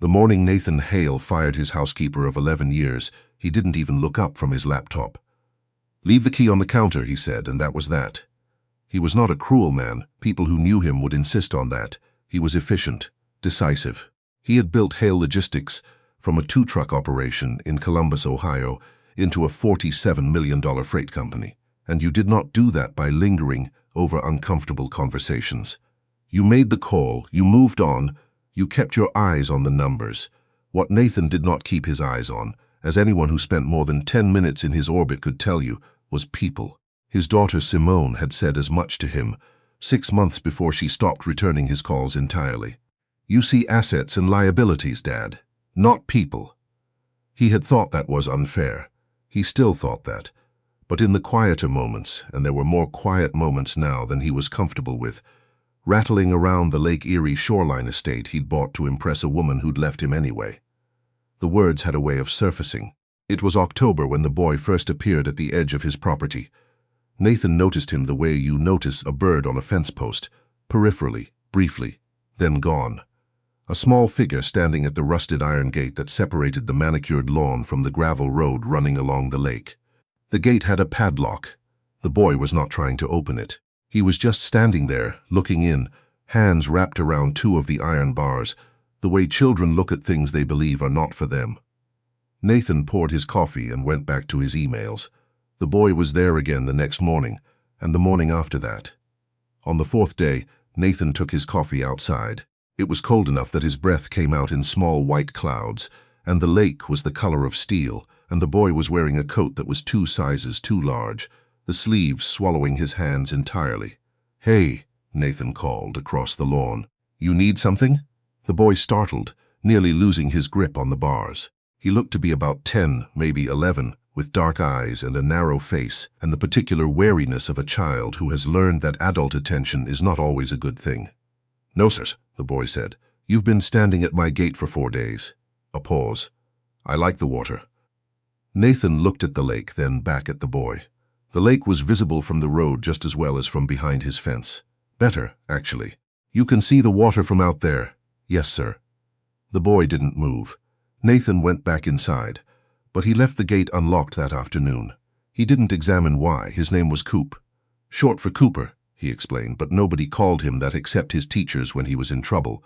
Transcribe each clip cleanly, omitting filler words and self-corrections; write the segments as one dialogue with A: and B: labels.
A: The morning Nathan Hale fired his housekeeper of 11 years, he didn't even look up from his laptop. "Leave the key on the counter," he said, and that was that. He was not a cruel man. People who knew him would insist on that. He was efficient, decisive. He had built Hale Logistics from a 2-truck operation in Columbus, Ohio, into a $47 million freight company. And you did not do that by lingering over uncomfortable conversations. You made the call, you moved on, you kept your eyes on the numbers. What Nathan did not keep his eyes on, as anyone who spent more than 10 minutes in his orbit could tell you, was people. His daughter Simone had said as much to him 6 months before she stopped returning his calls entirely. "You see assets and liabilities, Dad, not people." He had thought that was unfair. He still thought that. But in the quieter moments, and there were more quiet moments now than he was comfortable with, rattling around the Lake Erie shoreline estate he'd bought to impress a woman who'd left him anyway, the words had a way of surfacing. It was October when the boy first appeared at the edge of his property. Nathan noticed him the way you notice a bird on a fence post, peripherally, briefly, then gone. A small figure standing at the rusted iron gate that separated the manicured lawn from the gravel road running along the lake. The gate had a padlock. The boy was not trying to open it. He was just standing there, looking in, hands wrapped around 2 of the iron bars, the way children look at things they believe are not for them. Nathan poured his coffee and went back to his emails. The boy was there again the next morning, and the morning after that. On the 4th day, Nathan took his coffee outside. It was cold enough that his breath came out in small white clouds, and the lake was the color of steel, and the boy was wearing a coat that was 2 sizes too large, the sleeves swallowing his hands entirely. "Hey," Nathan called across the lawn. "You need something?" The boy startled, nearly losing his grip on the bars. He looked to be about 10, maybe 11, with dark eyes and a narrow face, and the particular wariness of a child who has learned that adult attention is not always a good thing. "No, sirs," the boy said. "You've been standing at my gate for 4 days. A pause. "I like the water." Nathan looked at the lake, then back at the boy. The lake was visible from the road just as well as from behind his fence. Better, actually. "You can see the water from out there." "Yes, sir." The boy didn't move. Nathan went back inside, but he left the gate unlocked that afternoon. He didn't examine why. His name was Coop. "Short for Cooper," he explained, but nobody called him that except his teachers when he was in trouble,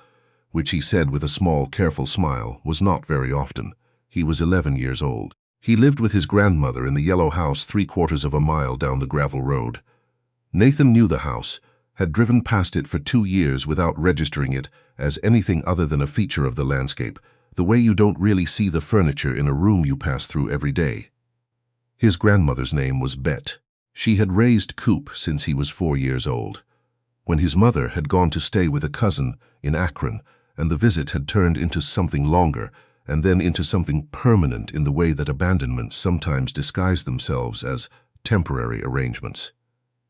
A: which he said with a small, careful smile was not very often. He was 11 years old. He lived with his grandmother in the yellow house 3/4 of a mile down the gravel road. Nathan knew the house, had driven past it for 2 years without registering it as anything other than a feature of the landscape, the way you don't really see the furniture in a room you pass through every day. His grandmother's name was Bet. She had raised Coop since he was 4 years old. When his mother had gone to stay with a cousin in Akron, and the visit had turned into something longer, and then into something permanent in the way that abandonments sometimes disguise themselves as temporary arrangements.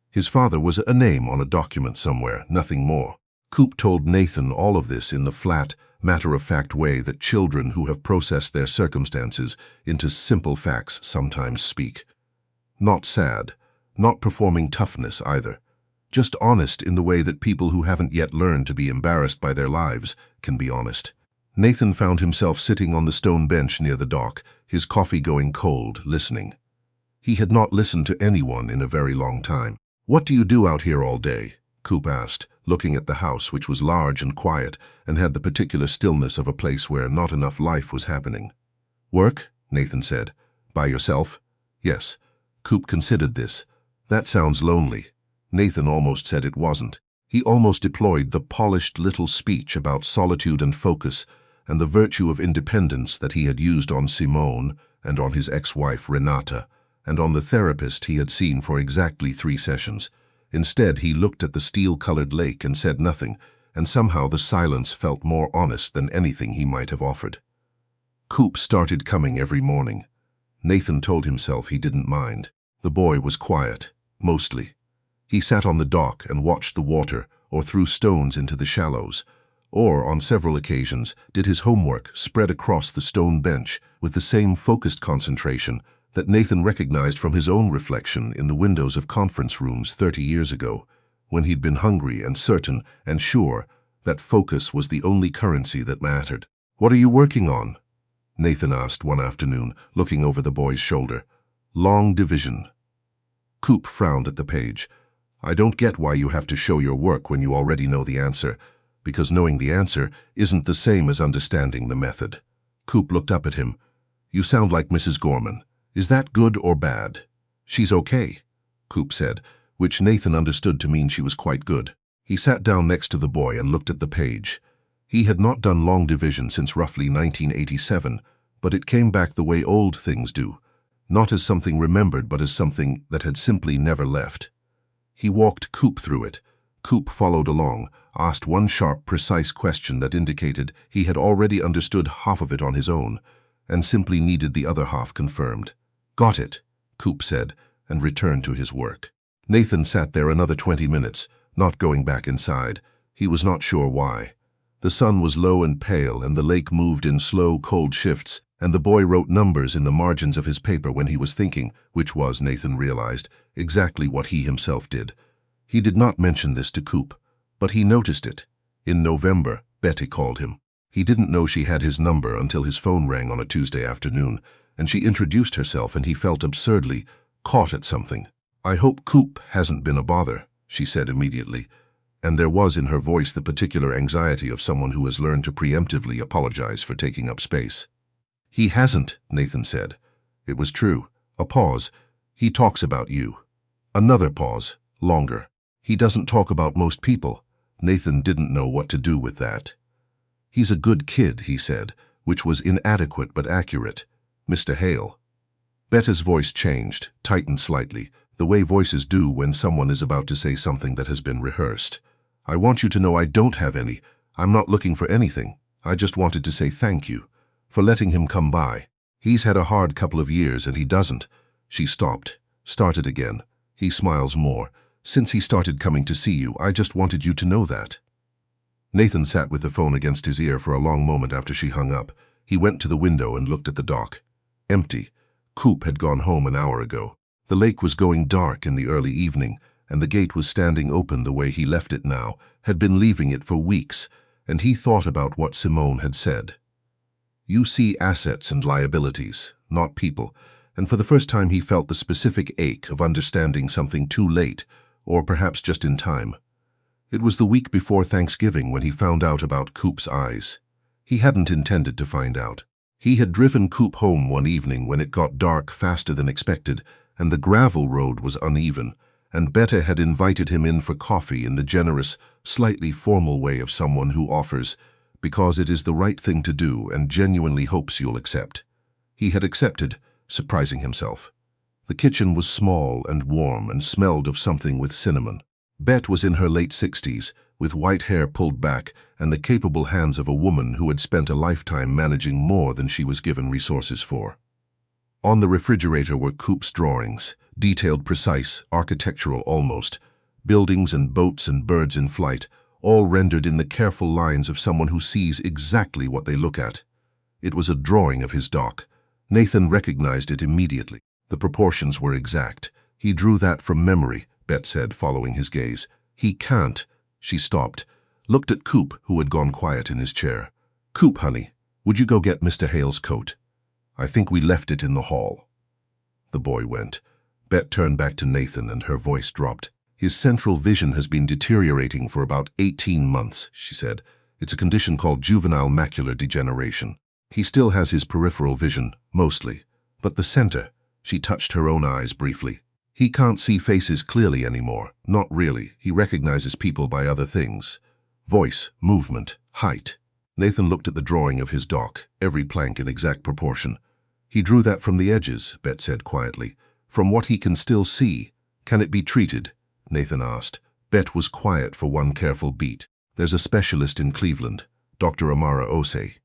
A: His father was a name on a document somewhere, nothing more. Coop told Nathan all of this in the flat, matter-of-fact way that children who have processed their circumstances into simple facts sometimes speak. Not sad, not performing toughness either. Just honest in the way that people who haven't yet learned to be embarrassed by their lives can be honest. Nathan found himself sitting on the stone bench near the dock, his coffee going cold, listening. He had not listened to anyone in a very long time. "What do you do out here all day?" Coop asked, looking at the house, which was large and quiet and had the particular stillness of a place where not enough life was happening. "Work?" Nathan said. "By yourself?" "Yes." Coop considered this. "That sounds lonely." Nathan almost said it wasn't. He almost deployed the polished little speech about solitude and focus and the virtue of independence that he had used on Simone and on his ex-wife Renata and on the therapist he had seen for exactly 3 sessions. Instead, he looked at the steel-colored lake and said nothing, and somehow the silence felt more honest than anything he might have offered. Coop started coming every morning. Nathan told himself he didn't mind. The boy was quiet, mostly. He sat on the dock and watched the water or threw stones into the shallows, or on several occasions did his homework spread across the stone bench with the same focused concentration that Nathan recognized from his own reflection in the windows of conference rooms 30 years ago, when he'd been hungry and certain and sure that focus was the only currency that mattered. "What are you working on?" Nathan asked one afternoon, looking over the boy's shoulder. "Long division." Coop frowned at the page. "I don't get why you have to show your work when you already know the answer, because knowing the answer isn't the same as understanding the method." Coop looked up at him. "You sound like Mrs. Gorman. Is that good or bad?" "She's okay," Coop said, which Nathan understood to mean she was quite good. He sat down next to the boy and looked at the page. He had not done long division since roughly 1987, but it came back the way old things do, not as something remembered but as something that had simply never left. He walked Coop through it. Coop followed along, asked one sharp, precise question that indicated he had already understood half of it on his own, and simply needed the other half confirmed. "Got it," Coop said, and returned to his work. Nathan sat there another 20 minutes, not going back inside. He was not sure why. The sun was low and pale, and the lake moved in slow, cold shifts, and the boy wrote numbers in the margins of his paper when he was thinking, which was, Nathan realized, exactly what he himself did. He did not mention this to Coop, but he noticed it. In November, Betty called him. He didn't know she had his number until his phone rang on a Tuesday afternoon, and she introduced herself, and he felt absurdly caught at something. "I hope Coop hasn't been a bother," she said immediately, and there was in her voice the particular anxiety of someone who has learned to preemptively apologize for taking up space. "He hasn't," Nathan said. It was true. A pause. "He talks about you." Another pause. Longer. "He doesn't talk about most people." Nathan didn't know what to do with that. "He's a good kid," he said, which was inadequate but accurate. "Mr. Hale." Betta's voice changed, tightened slightly, the way voices do when someone is about to say something that has been rehearsed. "I want you to know I don't have any. I'm not looking for anything. I just wanted to say thank you for letting him come by. He's had a hard couple of years and he doesn't." She stopped, started again. "He smiles more. Since he started coming to see you, I just wanted you to know that." Nathan sat with the phone against his ear for a long moment after she hung up. He went to the window and looked at the dock. Empty. Coop had gone home an hour ago. The lake was going dark in the early evening, and the gate was standing open the way he left it now, had been leaving it for weeks, and he thought about what Simone had said. "You see assets and liabilities, not people," and for the first time he felt the specific ache of understanding something too late, or perhaps just in time. It was the week before Thanksgiving when he found out about Coop's eyes. He hadn't intended to find out. He had driven Coop home one evening when it got dark faster than expected, and the gravel road was uneven, and Betta had invited him in for coffee in the generous, slightly formal way of someone who offers, because it is the right thing to do and genuinely hopes you'll accept. He had accepted, surprising himself. The kitchen was small and warm and smelled of something with cinnamon. Bet was in her late 60s, with white hair pulled back and the capable hands of a woman who had spent a lifetime managing more than she was given resources for. On the refrigerator were Coop's drawings, detailed, precise, architectural almost, buildings and boats and birds in flight, all rendered in the careful lines of someone who sees exactly what they look at. It was a drawing of his dock. Nathan recognized it immediately. The proportions were exact. He drew that from memory, Bet said, following his gaze. "He can't." She stopped, looked at Coop, who had gone quiet in his chair. "Coop, honey, would you go get Mr. Hale's coat? I think we left it in the hall." The boy went. Bet turned back to Nathan and her voice dropped. "His central vision has been deteriorating for about 18 months, she said. "It's a condition called juvenile macular degeneration. He still has his peripheral vision, mostly. But the center," she touched her own eyes briefly. "He can't see faces clearly anymore. Not really. He recognizes people by other things. Voice, movement, height." Nathan looked at the drawing of his dock, every plank in exact proportion. "He drew that from the edges," Bet said quietly. "From what he can still see. Can it be treated?" Nathan asked. Bet was quiet for one careful beat. "There's a specialist in Cleveland, Dr. Amara Osei.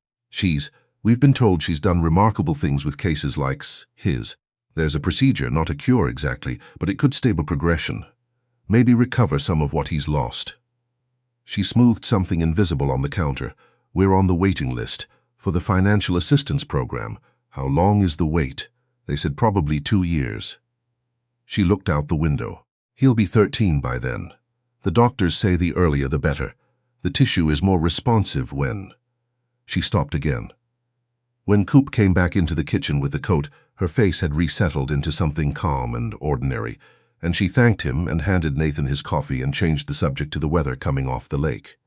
A: We've been told she's done remarkable things with cases like his. There's a procedure, not a cure exactly, but it could stable progression. Maybe recover some of what he's lost." She smoothed something invisible on the counter. "We're on the waiting list for the financial assistance program. How long is the wait?" They said probably 2 years. She looked out the window. "He'll be 13 by then. The doctors say the earlier the better. The tissue is more responsive when..." She stopped again. When Coop came back into the kitchen with the coat, her face had resettled into something calm and ordinary, and she thanked him and handed Nathan his coffee and changed the subject to the weather coming off the lake.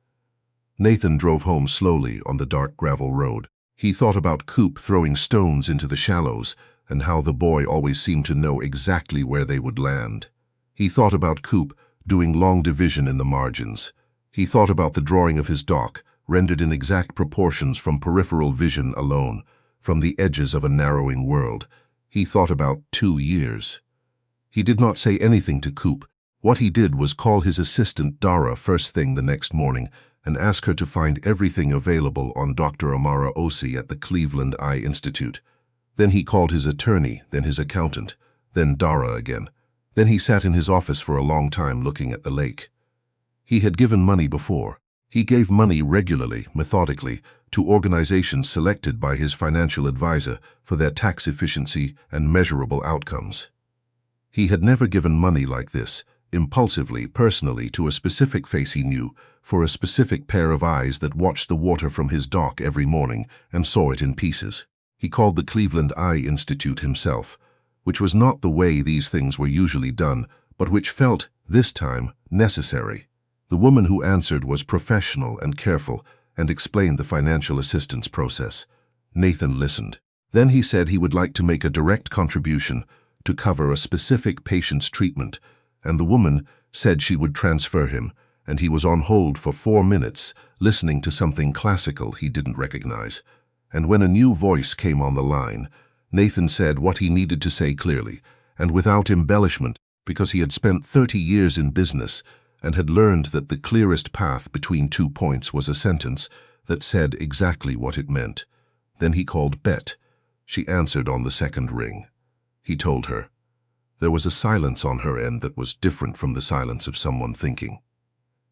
A: Nathan drove home slowly on the dark gravel road. He thought about Coop throwing stones into the shallows and how the boy always seemed to know exactly where they would land. He thought about Coop doing long division in the margins. He thought about the drawing of his dock, rendered in exact proportions from peripheral vision alone, from the edges of a narrowing world. He thought about 2 years. He did not say anything to Coop. What he did was call his assistant Dara first thing the next morning and ask her to find everything available on Dr. Amara Osi at the Cleveland Eye Institute. Then he called his attorney, then his accountant, then Dara again. Then he sat in his office for a long time looking at the lake. He had given money before. He gave money regularly, methodically, to organizations selected by his financial advisor for their tax efficiency and measurable outcomes. He had never given money like this, impulsively, personally, to a specific face he knew, for a specific pair of eyes that watched the water from his dock every morning and saw it in pieces. He called the Cleveland Eye Institute himself, which was not the way these things were usually done, but which felt, this time, necessary. The woman who answered was professional and careful and explained the financial assistance process. Nathan listened. Then he said he would like to make a direct contribution to cover a specific patient's treatment, and the woman said she would transfer him, and he was on hold for 4 minutes, listening to something classical he didn't recognize. And when a new voice came on the line, Nathan said what he needed to say clearly, and without embellishment, because he had spent 30 years in business and had learned that the clearest path between 2 points was a sentence that said exactly what it meant. Then he called Bet. She answered on the second ring. He told her. There was a silence on her end that was different from the silence of someone thinking.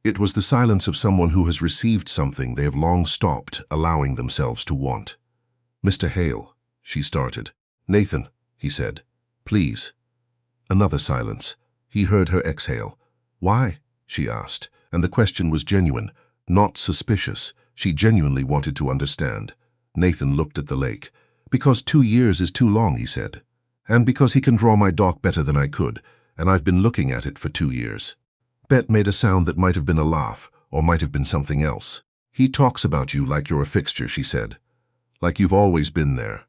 A: It was the silence of someone who has received something they have long stopped allowing themselves to want. "Mr. Hale," she started. "Nathan," he said. "Please." Another silence. He heard her exhale. "Why?" she asked, and the question was genuine, not suspicious. She genuinely wanted to understand. Nathan looked at the lake. "Because 2 years is too long," he said. "And because he can draw my dock better than I could, and I've been looking at it for 2 years. Bet made a sound that might have been a laugh, or might have been something else. "He talks about you like you're a fixture," she said. "Like you've always been there."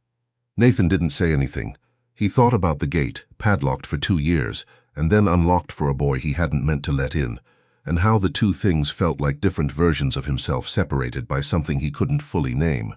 A: Nathan didn't say anything. He thought about the gate, padlocked for 2 years, and then unlocked for a boy he hadn't meant to let in, and how the two things felt like different versions of himself separated by something he couldn't fully name.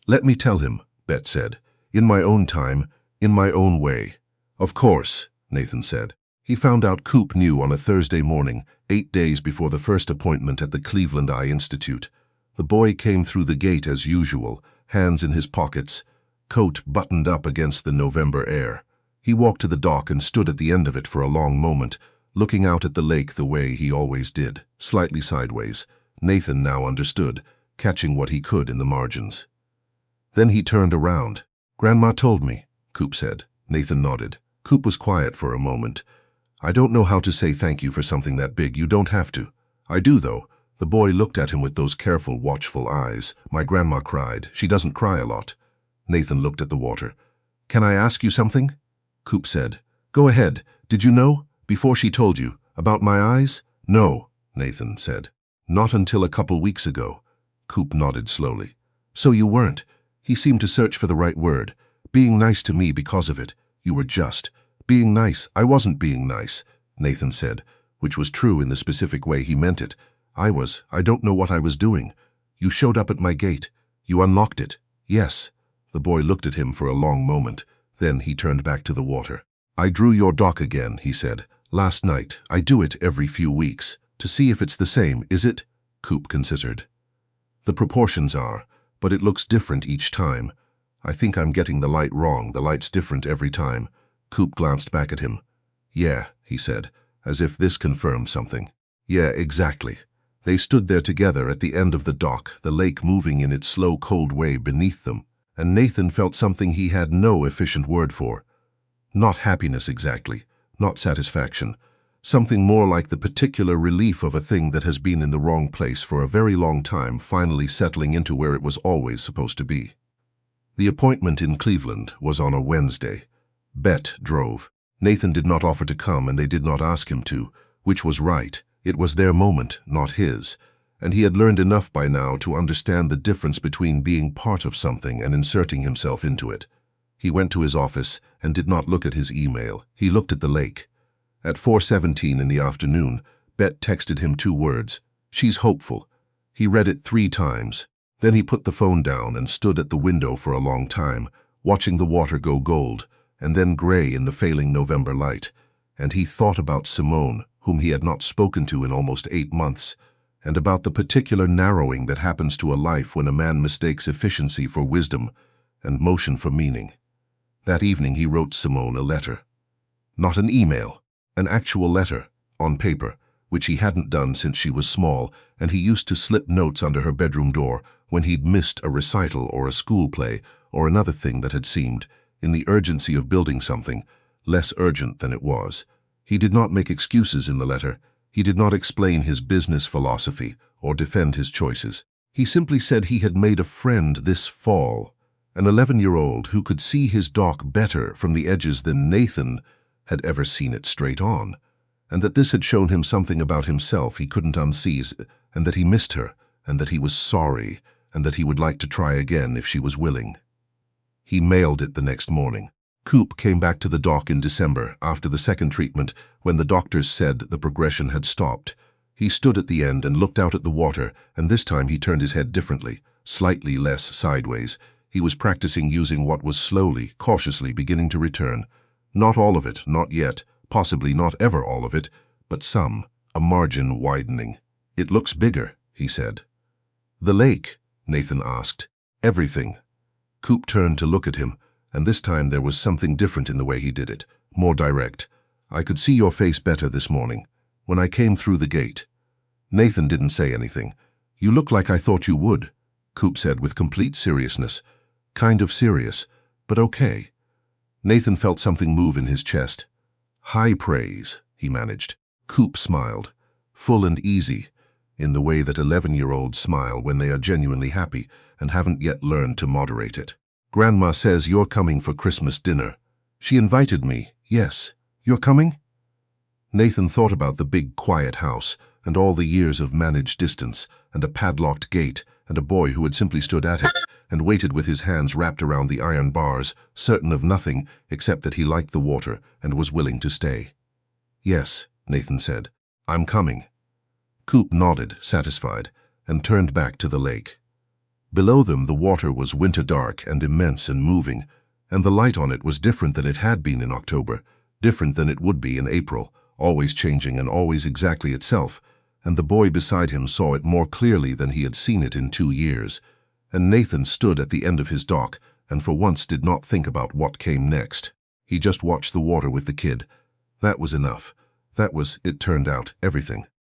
A: "Let me tell him," Bet said. "In my own time, in my own way." "Of course," Nathan said. He found out Coop knew on a Thursday morning, 8 days before the first appointment at the Cleveland Eye Institute. The boy came through the gate as usual, hands in his pockets, coat buttoned up against the November air. He walked to the dock and stood at the end of it for a long moment, looking out at the lake the way he always did, slightly sideways. Nathan now understood, catching what he could in the margins. Then he turned around. "Grandma told me," Coop said. Nathan nodded. Coop was quiet for a moment. "I don't know how to say thank you for something that big. You don't have to." "I do, though." The boy looked at him with those careful, watchful eyes. "My grandma cried. She doesn't cry a lot." Nathan looked at the water. "Can I ask you something?" Coop said. "Go ahead. Did you know, before she told you, about my eyes?" "No," Nathan said. "Not until a couple weeks ago." Coop nodded slowly. "So you weren't." He seemed to search for the right word. "Being nice to me because of it. You were just. Being nice. I wasn't being nice," Nathan said, which was true in the specific way he meant it. I don't know what I was doing. You showed up at my gate. You unlocked it." "Yes." The boy looked at him for a long moment. Then he turned back to the water. "I drew your dock again," he said. "Last night. I do it every few weeks. To see if it's the same, is it?" Coop considered. "The proportions are, but it looks different each time. I think I'm getting the light wrong. The light's different every time." Coop glanced back at him. "Yeah," he said, as if this confirmed something. "Yeah, exactly." They stood there together at the end of the dock, the lake moving in its slow, cold way beneath them, and Nathan felt something he had no efficient word for. Not happiness exactly, not satisfaction, Something more like the particular relief of a thing that has been in the wrong place for a very long time finally settling into where it was always supposed to be. The appointment in Cleveland was on a Wednesday. Bet drove. Nathan did not offer to come and they did not ask him to, which was right. It was their moment, not his. And he had learned enough by now to understand the difference between being part of something and inserting himself into it. He went to his office and did not look at his email. He looked at the lake. At 4:17 in the afternoon, Bet texted him 2 words. She's hopeful. He read it 3 times. Then he put the phone down and stood at the window for a long time, watching the water go gold and then gray in the failing November light. And he thought about Simone, whom he had not spoken to in almost 8 months, and about the particular narrowing that happens to a life when a man mistakes efficiency for wisdom and motion for meaning. That evening he wrote Simone a letter. Not an email, an actual letter, on paper, which he hadn't done since she was small, and he used to slip notes under her bedroom door when he'd missed a recital or a school play or another thing that had seemed, in the urgency of building something, less urgent than it was. He did not make excuses in the letter. He did not explain his business philosophy or defend his choices. He simply said he had made a friend this fall, an 11-year-old who could see his dock better from the edges than Nathan had ever seen it straight on, and that this had shown him something about himself he couldn't unsee, and that he missed her, and that he was sorry, and that he would like to try again if she was willing. He mailed it the next morning. Coop came back to the dock in December after the second treatment when the doctors said the progression had stopped. He stood at the end and looked out at the water, and this time he turned his head differently, slightly less sideways. He was practicing using what was slowly, cautiously beginning to return. Not all of it, not yet, possibly not ever all of it, but some, a margin widening. "It looks bigger," he said. "The lake?" Nathan asked. "Everything." Coop turned to look at him, and this time there was something different in the way he did it, more direct. "I could see your face better this morning, when I came through the gate." Nathan didn't say anything. "You look like I thought you would," Coop said with complete seriousness. "Kind of serious, but okay." Nathan felt something move in his chest. "High praise," he managed. Coop smiled, full and easy, in the way that 11-year-olds smile when they are genuinely happy and haven't yet learned to moderate it. "Grandma says you're coming for Christmas dinner. She invited me, yes. You're coming?" Nathan thought about the big, quiet house and all the years of managed distance and a padlocked gate and a boy who had simply stood at it and waited with his hands wrapped around the iron bars, certain of nothing except that he liked the water and was willing to stay. "Yes," Nathan said. "I'm coming." Coop nodded, satisfied, and turned back to the lake. Below them the water was winter dark and immense and moving, and the light on it was different than it had been in October, different than it would be in April, always changing and always exactly itself, and the boy beside him saw it more clearly than he had seen it in 2 years. And Nathan stood at the end of his dock and for once did not think about what came next. He just watched the water with the kid. That was enough. That was, it turned out, everything.